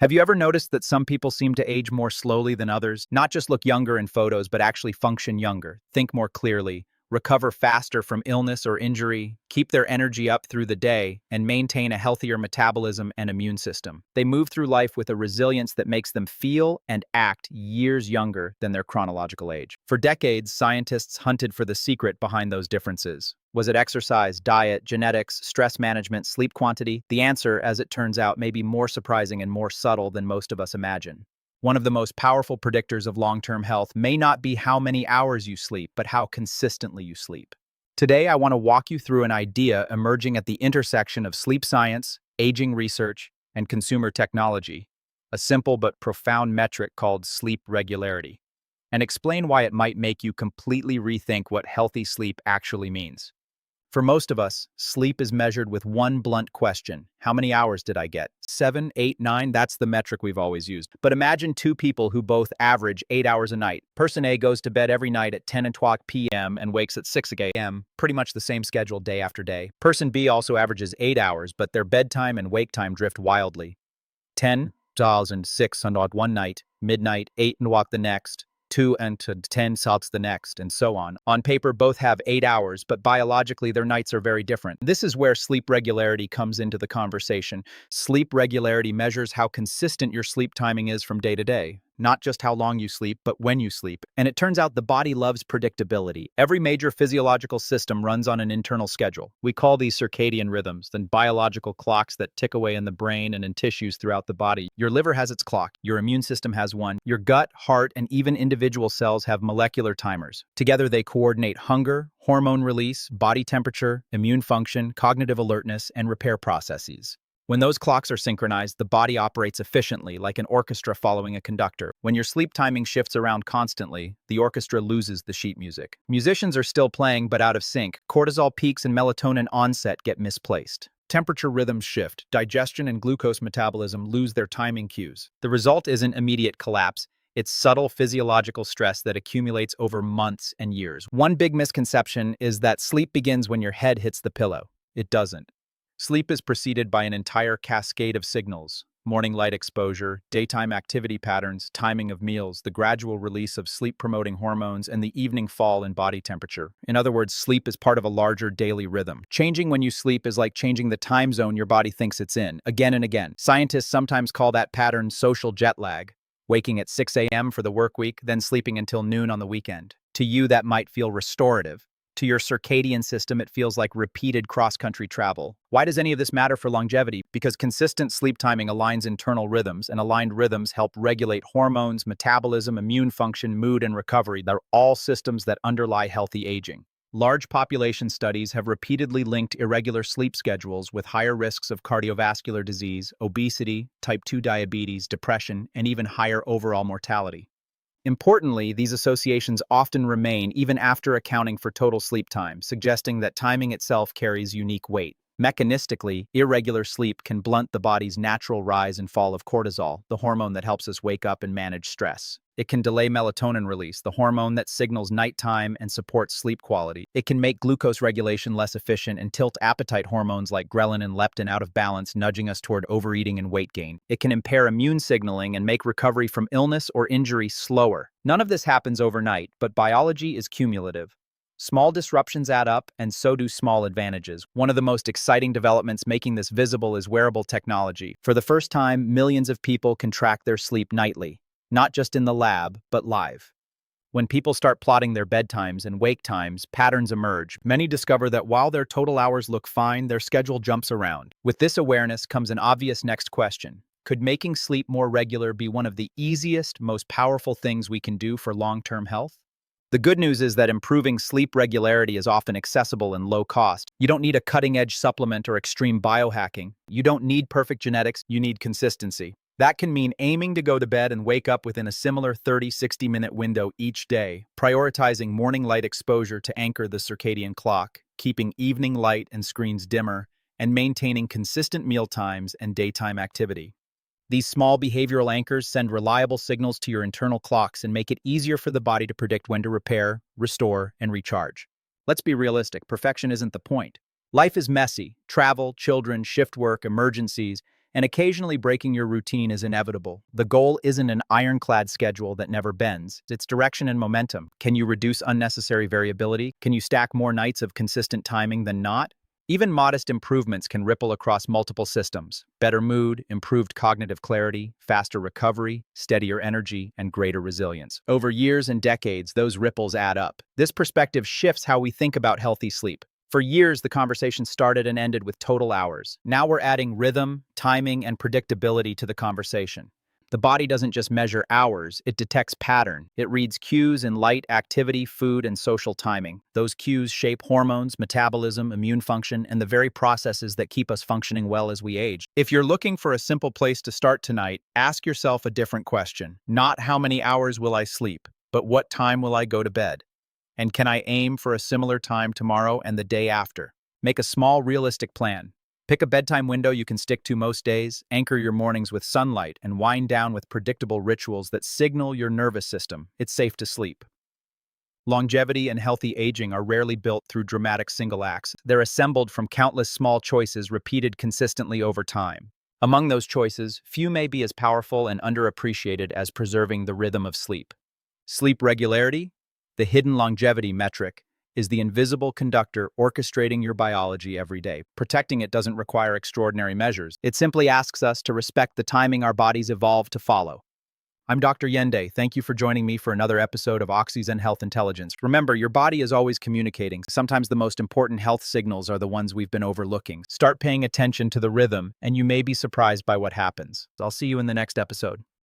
Have you ever noticed that some people seem to age more slowly than others? Not just look younger in photos, but actually function younger, think more clearly, recover faster from illness or injury, keep their energy up through the day, and maintain a healthier metabolism and immune system. They move through life with a resilience that makes them feel and act years younger than their chronological age. For decades, scientists hunted for the secret behind those differences. Was it exercise, diet, genetics, stress management, sleep quantity? The answer, as it turns out, may be more surprising and more subtle than most of us imagine. One of the most powerful predictors of long-term health may not be how many hours you sleep, but how consistently you sleep. Today, I want to walk you through an idea emerging at the intersection of sleep science, aging research, and consumer technology, a simple but profound metric called sleep regularity, and explain why it might make you completely rethink what healthy sleep actually means. For most of us, sleep is measured with one blunt question. How many hours did I get? 7, 8, 9? That's the metric we've always used. But imagine two people who both average 8 hours a night. Person A goes to bed every night at 10 o'clock p.m. and wakes at 6 a.m., pretty much the same schedule day after day. Person B also averages 8 hours, but their bedtime and wake time drift wildly. 10 and 6 on one night, midnight, 8 and walk the next. 2 and to 10 salts the next, and so on. On paper, both have 8 hours, but biologically, their nights are very different. This is where sleep regularity comes into the conversation. Sleep regularity measures how consistent your sleep timing is from day to day. Not just how long you sleep, but when you sleep. And it turns out the body loves predictability. Every major physiological system runs on an internal schedule. We call these circadian rhythms, the biological clocks that tick away in the brain and in tissues throughout the body. Your liver has its clock, your immune system has one, your gut, heart, and even individual cells have molecular timers. Together they coordinate hunger, hormone release, body temperature, immune function, cognitive alertness, and repair processes. When those clocks are synchronized, the body operates efficiently, like an orchestra following a conductor. When your sleep timing shifts around constantly, the orchestra loses the sheet music. Musicians are still playing, but out of sync. Cortisol peaks and melatonin onset get misplaced. Temperature rhythms shift. Digestion and glucose metabolism lose their timing cues. The result isn't immediate collapse. It's subtle physiological stress that accumulates over months and years. One big misconception is that sleep begins when your head hits the pillow. It doesn't. Sleep is preceded by an entire cascade of signals: morning light exposure, daytime activity patterns, timing of meals, the gradual release of sleep-promoting hormones, and the evening fall in body temperature. In other words, sleep is part of a larger daily rhythm. Changing when you sleep is like changing the time zone your body thinks it's in, again and again. Scientists sometimes call that pattern social jet lag, waking at 6 a.m. for the work week, then sleeping until noon on the weekend. To you, that might feel restorative. To your circadian system, it feels like repeated cross-country travel. Why does any of this matter for longevity? Because consistent sleep timing aligns internal rhythms, and aligned rhythms help regulate hormones, metabolism, immune function, mood, and recovery. They're all systems that underlie healthy aging. Large population studies have repeatedly linked irregular sleep schedules with higher risks of cardiovascular disease, obesity, type 2 diabetes, depression, and even higher overall mortality. Importantly, these associations often remain even after accounting for total sleep time, suggesting that timing itself carries unique weight. Mechanistically, irregular sleep can blunt the body's natural rise and fall of cortisol, the hormone that helps us wake up and manage stress. It can delay melatonin release, the hormone that signals nighttime and supports sleep quality. It can make glucose regulation less efficient and tilt appetite hormones like ghrelin and leptin out of balance, nudging us toward overeating and weight gain. It can impair immune signaling and make recovery from illness or injury slower. None of this happens overnight, but biology is cumulative. Small disruptions add up, and so do small advantages. One of the most exciting developments making this visible is wearable technology. For the first time, millions of people can track their sleep nightly, not just in the lab, but live. When people start plotting their bedtimes and wake times, patterns emerge. Many discover that while their total hours look fine, their schedule jumps around. With this awareness comes an obvious next question. Could making sleep more regular be one of the easiest, most powerful things we can do for long-term health? The good news is that improving sleep regularity is often accessible and low cost. You don't need a cutting-edge supplement or extreme biohacking. You don't need perfect genetics, you need consistency. That can mean aiming to go to bed and wake up within a similar 30-60-minute window each day, prioritizing morning light exposure to anchor the circadian clock, keeping evening light and screens dimmer, and maintaining consistent meal times and daytime activity. These small behavioral anchors send reliable signals to your internal clocks and make it easier for the body to predict when to repair, restore, and recharge. Let's be realistic, perfection isn't the point. Life is messy: travel, children, shift work, emergencies, And occasionally breaking your routine is inevitable. The goal isn't an ironclad schedule that never bends. It's direction and momentum. Can you reduce unnecessary variability? Can you stack more nights of consistent timing than not? Even modest improvements can ripple across multiple systems. Better mood, improved cognitive clarity, faster recovery, steadier energy, and greater resilience. Over years and decades, those ripples add up. This perspective shifts how we think about healthy sleep. For years, the conversation started and ended with total hours. Now we're adding rhythm, timing, and predictability to the conversation. The body doesn't just measure hours, it detects pattern. It reads cues in light, activity, food, and social timing. Those cues shape hormones, metabolism, immune function, and the very processes that keep us functioning well as we age. If you're looking for a simple place to start tonight, ask yourself a different question. Not how many hours will I sleep, but what time will I go to bed? And can I aim for a similar time tomorrow and the day after? Make a small, realistic plan. Pick a bedtime window you can stick to most days, anchor your mornings with sunlight, and wind down with predictable rituals that signal your nervous system it's safe to sleep. Longevity and healthy aging are rarely built through dramatic single acts. They're assembled from countless small choices repeated consistently over time. Among those choices, few may be as powerful and underappreciated as preserving the rhythm of sleep. Sleep regularity, the hidden longevity metric, is the invisible conductor orchestrating your biology every day. Protecting it doesn't require extraordinary measures. It simply asks us to respect the timing our bodies evolved to follow. I'm Dr. Yende. Thank you for joining me for another episode of OXYZEN Health Intelligence. Remember, your body is always communicating. Sometimes the most important health signals are the ones we've been overlooking. Start paying attention to the rhythm, and you may be surprised by what happens. I'll see you in the next episode.